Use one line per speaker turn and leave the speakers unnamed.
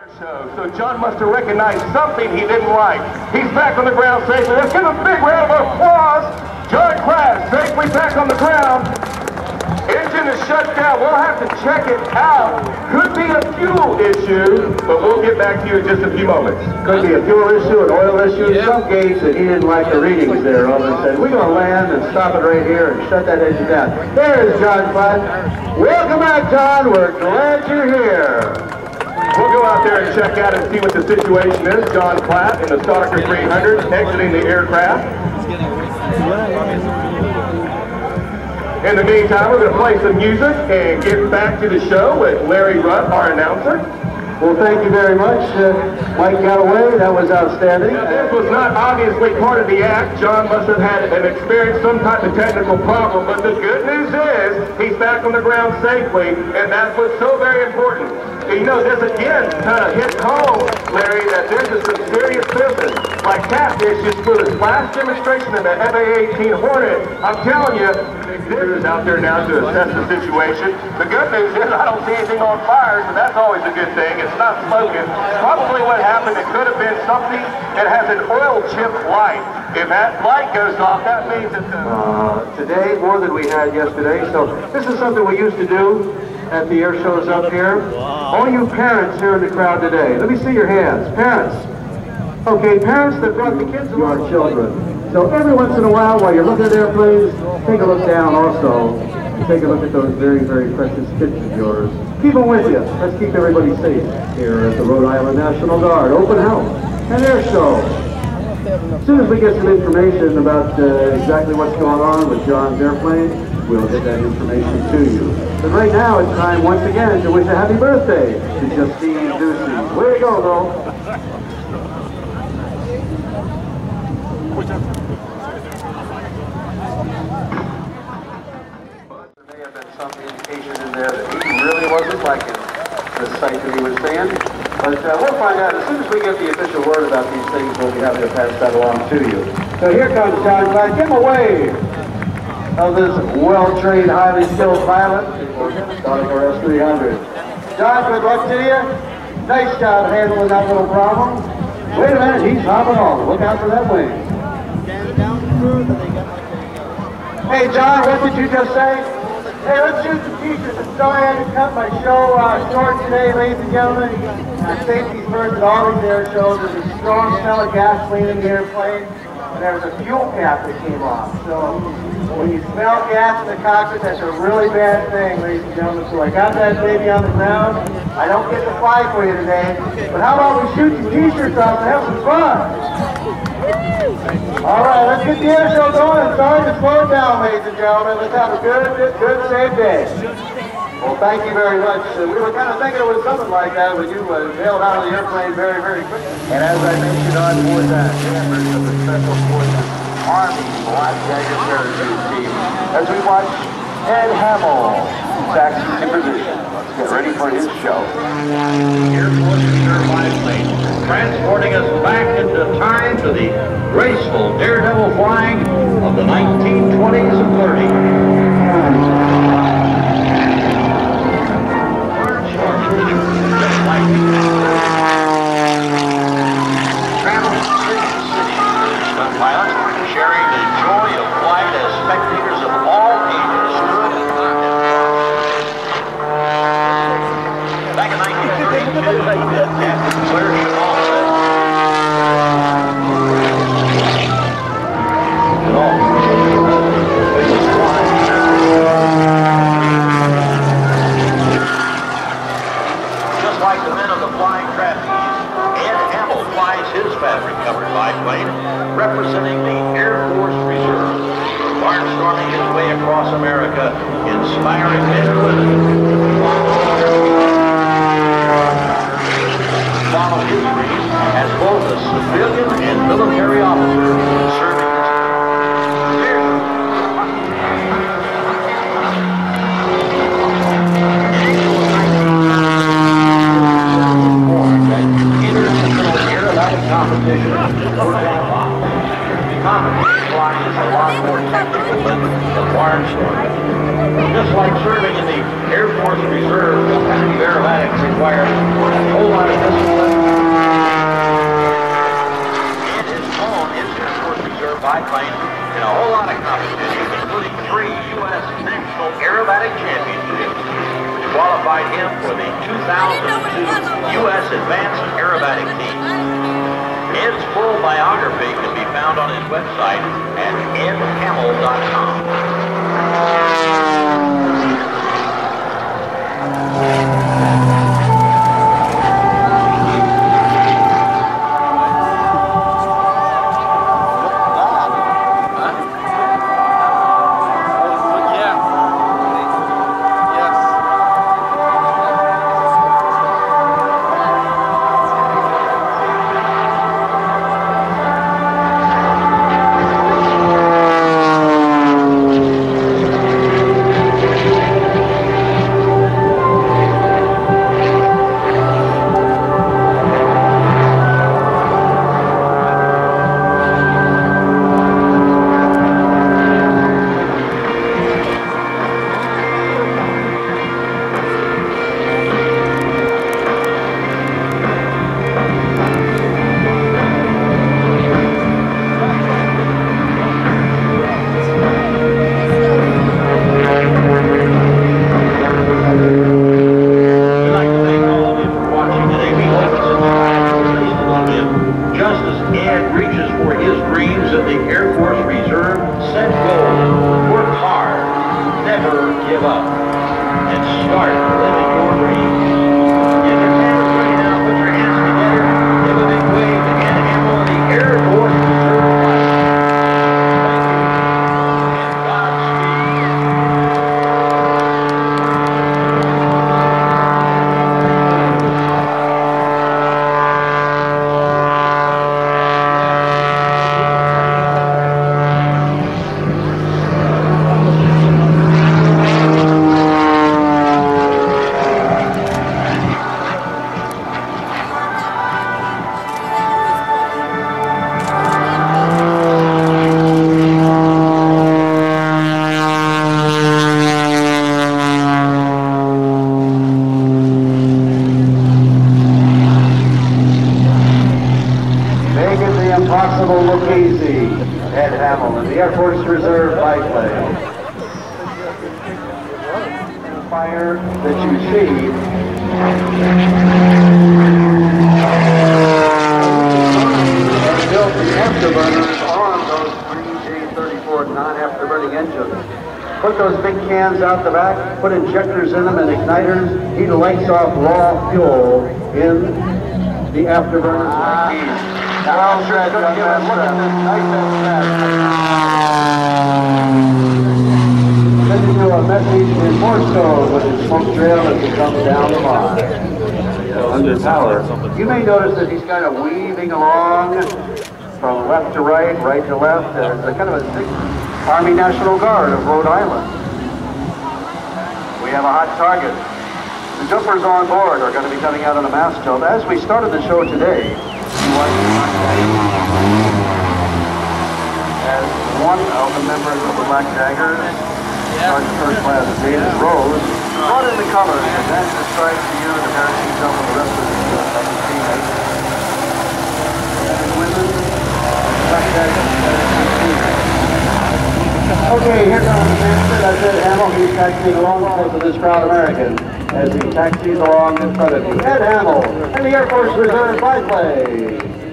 Airshow, so John must have recognized something he didn't like. He's back on the ground safely. Let's give him a big round of applause. John crashed safely back on the ground. Engine is shut down. We'll have to check it out. Could be a fuel issue, but we'll get back to you in just a few moments.
Could be a fuel issue, an oil issue. Yeah. Some gauge that he didn't like the readings there. All of a sudden, we're going to land and stop it right here and shut that engine down. There's John Platt. Welcome back, John. We're glad you're here.
We'll go out there and check out and see what the situation is. John Platt in the Stalker 300 exiting the aircraft. In the meantime, we're going to play some music and get back to the show with Larry Rhode, our announcer.
Well, thank you very much. Mike got away. That was outstanding.
Now, this was not obviously part of the act. John must have had an experience, some type of technical problem, but the good news is he's back on the ground safely, and that's what's so very important. You know, this again kind of hits home, Larry, that this is some serious business. Like catfish just for this last demonstration in the FA-18 Hornet. I'm telling you, there's out there now to assess the situation. The good news is I don't see anything on fire, so that's always a good thing. It's not smoking. Probably what happened, it could have been something that has an oil chip light. If that light goes off, that means it's
today more than we had yesterday. So this is something we used to do at the air shows up here. All you parents here in the crowd today, let me see your hands. Parents. Okay, parents that brought the kids along. Your children. So every once in a while you're looking at airplanes, take a look down also. Take a look at those very, very precious kids of yours. Keep them with you. Let's keep everybody safe here at the Rhode Island National Guard Open House and Air Show. As soon as we get some information about exactly what's going on with John's airplane, we'll get that information to you. But right now it's time once again to wish a happy birthday to Justine Ducey. Way to go, though. There may have been some indication in there that he really wasn't liking the sight that he was saying. But we'll find out as soon as we get the official word about these things. We'll be happy to pass that along to you. So here comes John Platt. Give him a wave of this well-trained, highly skilled pilot for Stalker S300. John, good luck to you. Nice job handling that little problem. Wait a minute, he's hopping on. Look out for that wing. Hey, John, what did you just say? Hey, let's shoot some t-shirts. I'm sorry I had to cut my show short today, ladies and gentlemen. Safety's first at all these air shows. There's a strong smell of gasoline in the airplane, and there was a fuel cap that came off. So when you smell gas in the cockpit, that's a really bad thing, ladies and gentlemen. So I got that baby on the ground. I don't get to fly for you today, but how about we shoot some t-shirts off and have some fun? All right, let's get the air show going. I'm sorry to slow it down, ladies and gentlemen. Let's have a good, safe day. Well, thank you very much. We were kind of thinking it was something like that when you bailed out of the airplane very, very quickly. And as I mentioned on board that, members of the Special Forces Army Black Jacket Parachute Team, as we watch Ed Hamill, taxi supervision. Let's get ready for his show.
Air Force Reserve biplane, transporting us back into time to the graceful daredevil flying of the 1920s and 30s. Traveling city to city, stunt pilots sharing the joy of flight as spectators of all ages stood back in 1932, Captain Claire just like the men of the flying trapeze, Ed Hamill flies his fabric-covered biplane, representing the Air Force Reserve, barnstorming his way across America, inspiring men and women. Follow his dreams as both a civilian and military officer serving competition. Competition flying is a lot more technical than barnstorming. Just like serving in the Air Force Reserve, aerobatic requires a whole lot of discipline biplane in a whole lot of competitions, including 3 U.S. National Aerobatic Championships, which qualified him for the 2002 U.S. Advanced Aerobatic Team. Ed's full biography can be found on his website at edhamill.com. Give up and start living your dreams. Get your cameras ready now, put your hands together, give a big wave to Ed Hamill, the Air Force Reserve Pilot. Thank you, and
Impossible look easy, Ed Hamill, the Air Force Reserve biplane. The fire that you see built the afterburners on those 3J34 non-afterburning engines. Put those big cans out the back, put injectors in them and igniters, he lights off raw fuel in the afterburners like these. Now, I'm sure it's going to give us a look at this nice and fast. Sending you a message in Morse code with his smoke trail as he comes down the line. Under power. You may notice that he's kind of weaving along from left to right, right to left, as a kind of a Army National Guard of Rhode Island. We have a hot target. The jumpers on board are going to be coming out on a mast jump. As we started the show today, as one of the members of the Black Daggers, Sergeant First Class David Rhode, brought in the colors, and that describes to you the parachute jump of the rest of the teammates. Women, Black Daggers, okay, here comes the answer. That's Ed Hamill. He's taxiing along with this proud American as he taxis along in front of you. Ed Hamill and the Air Force Reserve biplane.